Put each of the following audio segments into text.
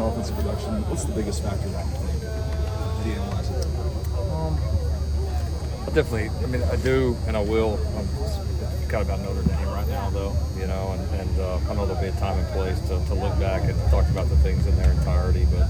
offensive production. What's the biggest factor that you think? How do you analyze it? Definitely. I mean, I do, and I will. I'm kind of about Notre Dame right now, though, you know, and I know there'll be a time and place to look back and talk about the things in their entirety, but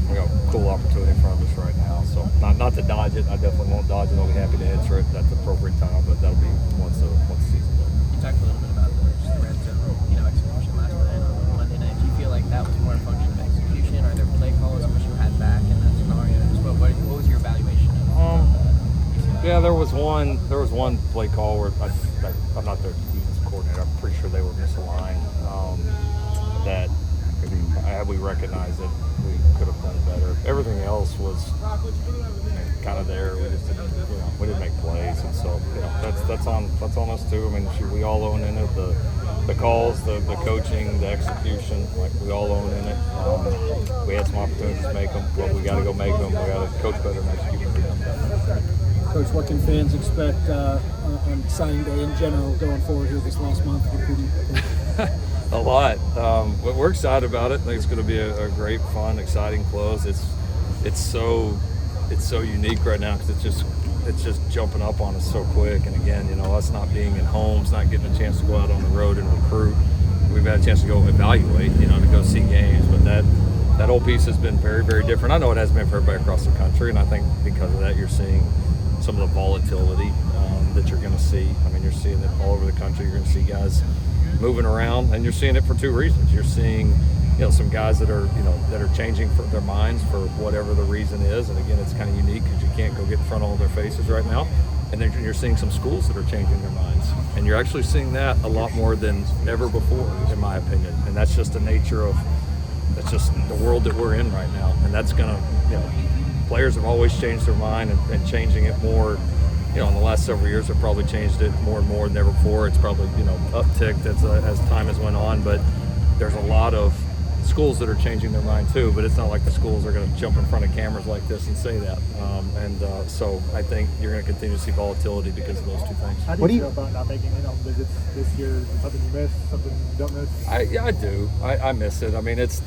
we got a cool opportunity in front of us right now. So not to dodge it. I definitely won't dodge it. I'll be happy to answer it at the appropriate time, but that'll be once the season's over. You talked a little bit about just the red zone, execution last night on Monday night. Do you feel like that was more a function of execution, or their play calls, which you had back in that scenario? What was your evaluation of Yeah, there was one play call where I'm not their defensive coordinator. I'm pretty sure they were misaligned. That had we recognized it, we could have done better. Everything else was kind of there. We just didn't, we didn't make plays, and so that's on us too. I mean, we all own in it. The calls, the coaching, the execution, like we all own in it. We had some opportunities to make them, but we got to go make them. We got to coach better and execute better. Coach, what can fans expect on signing day in general going forward here this last month? A lot. We're excited about it. I think it's going to be a great, fun, exciting close. It's so unique right now because it's just jumping up on us so quick. And again, us not being in homes, not getting a chance to go out on the road and recruit. We've had a chance to go evaluate, to go see games, but that whole piece has been very, very different. I know it has been for everybody across the country, and I think because of that, you're seeing some of the volatility that you're going to see. I mean, you're seeing it all over the country. You're going to see guys moving around, and you're seeing it for two reasons. You're seeing, some guys that are changing for their minds for whatever the reason is. And again, it's kind of unique because you can't go get in front of all their faces right now. And then you're seeing some schools that are changing their minds, and you're actually seeing that a lot more than ever before, in my opinion. And that's just the nature of that's just the world that we're in right now. And that's going to, players have always changed their mind and changing it more. In the last several years, have probably changed it more and more than ever before. It's probably upticked as time has went on. But there's a lot of schools that are changing their mind too. But it's not like the schools are going to jump in front of cameras like this and say that. So I think you're going to continue to see volatility because of those two things. How do you feel about not making in-home visits this year? Is it something you miss? Something you don't miss? I do. I miss it. I mean, it's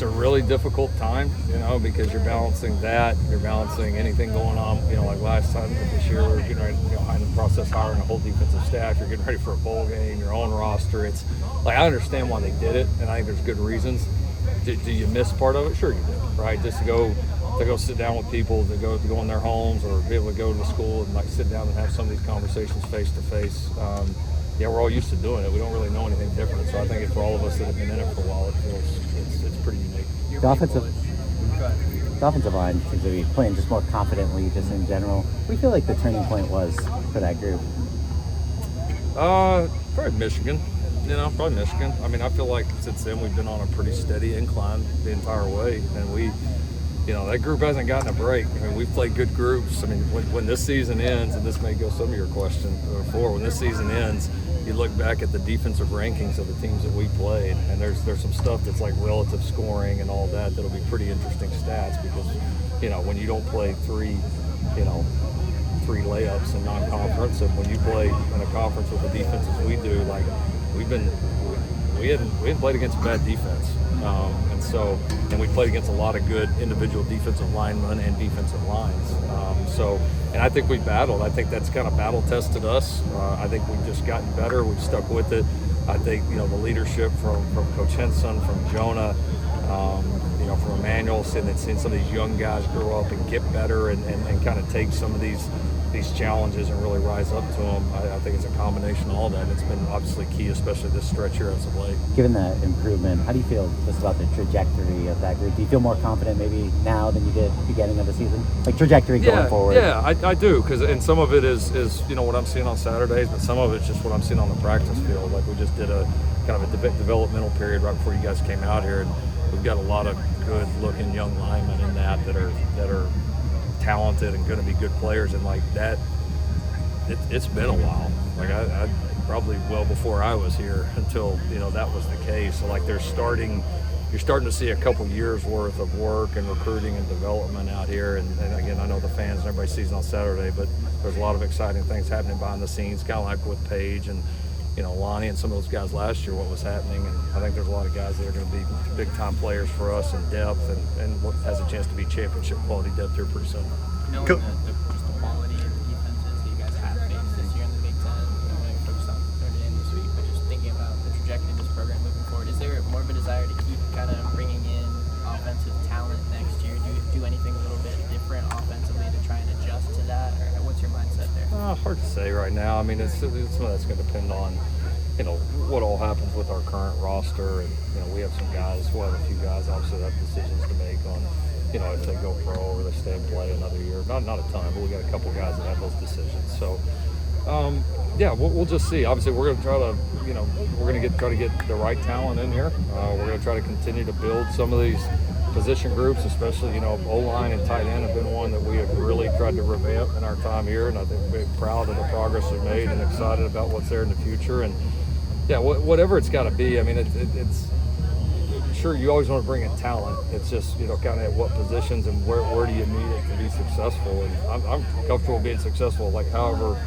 a really difficult time, because you're balancing that, you're balancing anything going on, like last time, this year we were getting ready, in the process hiring a whole defensive staff, you're getting ready for a bowl game, your own roster. It's like, I understand why they did it, and I think there's good reasons. Do you miss part of it? Sure you do, right? Just to go sit down with people, to go in their homes, or be able to go to the school and sit down and have some of these conversations face to face. We're all used to doing it. We don't really know anything different. So I think for all of us that have been in it for a while, it's pretty unique. The offensive line seems to be playing just more confidently, just in general. What do you feel like the turning point was for that group? Probably Michigan. Probably Michigan. I mean, I feel like since then we've been on a pretty steady incline the entire way, and that group hasn't gotten a break. I mean, we've played good groups. I mean, when this season ends, and this may go some of your question before, when this season ends, you look back at the defensive rankings of the teams that we played, and there's some stuff that's like relative scoring and all that'll be pretty interesting stats because, when you don't play three layups in non-conference, and when you play in a conference with the defenses we do, like we hadn't played against a bad defense. And we played against a lot of good individual defensive linemen and defensive lines. And I think we battled. I think that's kind of battle tested us. I think we've just gotten better. We've stuck with it. I think, the leadership from Coach Henson, from Jonah, from Emmanuel, seeing some of these young guys grow up and get better and kind of take some of these challenges and really rise up to them. I think it's a combination of all that. It's been obviously key, especially this stretch here as of late. Given that improvement, how do you feel just about the trajectory of that group? Do you feel more confident maybe now than you did at the beginning of the season? Like trajectory going forward? Yeah, I do, and some of it is what I'm seeing on Saturdays, but some of it's just what I'm seeing on the practice field. Like we just did a kind of a developmental period right before you guys came out here, and we've got a lot of good-looking young linemen in that are talented and going to be good players, and like that it's been a while. Like I probably well before I was here until that was the case. So like you're starting to see a couple years worth of work and recruiting and development out here, and again, I know the fans and everybody sees it on Saturday, but there's a lot of exciting things happening behind the scenes, kind of like with Paige and Lonnie and some of those guys last year, what was happening. And I think there's a lot of guys that are going to be big-time players for us in depth and what has a chance to be championship quality depth here pretty soon. Knowing just the quality of the defenses that you guys have faced this year in the Big Ten, I know you focused on Notre Dame this week, but just thinking about the trajectory of this program moving forward, is there more of a desire to keep kind of bringing in offensive talent next year? Do anything a little bit different offensively to try and adjust to that, or what's your mindset there? Hard to say right now. I mean, it's some of that's going to depend on, what all happens with our current roster, and we have some guys. We'll have a few guys obviously that have decisions to make on, if they go pro or they stay and play another year. Not a ton, but we got a couple guys that have those decisions. So, we'll just see. Obviously, we're going to try to, we're going to try to get the right talent in here. We're going to try to continue to build some of these position groups, especially, O-line and tight end have been one that we have really tried to revamp in our time here, and I think we're proud of the progress we've made and excited about what's there in the future. And whatever it's got to be. I mean, it's sure you always want to bring in talent. It's just kind of at what positions and where do you need it to be successful. And I'm comfortable being successful, whatever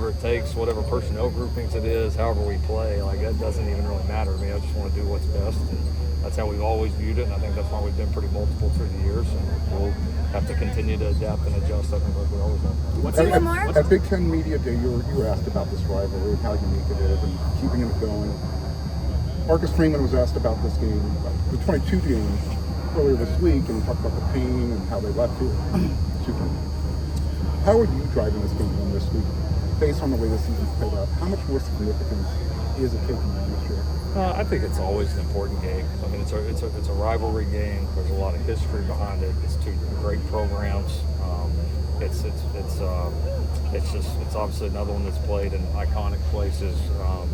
it takes, whatever personnel groupings it is, however we play. That doesn't even really matter to me. I just want to do what's best. And that's how we've always viewed it, and I think that's why we've been pretty multiple through the years, and we'll have to continue to adapt and adjust, I think, like we always have. At Big Ten Media Day, you were asked about this rivalry and how unique it is and keeping it going. Marcus Freeman was asked about this game, the 22 game, earlier this week, and he talked about the pain and how they left it. Excuse me. How are you driving this game home this week, based on the way the season's played out? How much more significance is it taking on this year? I think it's always an important game. I mean, it's a rivalry game. There's a lot of history behind it. It's two great programs. It's obviously another one that's played in iconic places.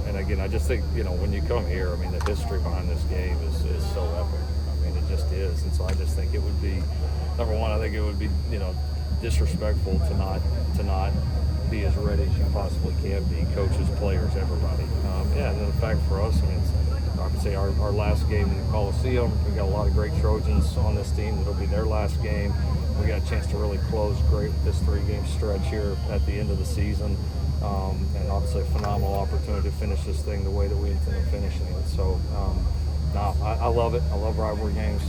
And again, I just think when you come here, I mean, the history behind this game is so epic. I mean, it just is. And so I just think it would be, number one, I think it would be disrespectful to not be as ready as you possibly can be, coaches, players, everybody. And then the fact for us, I mean, I would say our last game in the Coliseum, we got a lot of great Trojans on this team. It'll be their last game. We got a chance to really close great with this 3-game stretch here at the end of the season. And obviously a phenomenal opportunity to finish this thing the way that we intend on finishing it. So, I love it. I love rivalry games.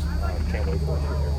Can't wait for it to be here.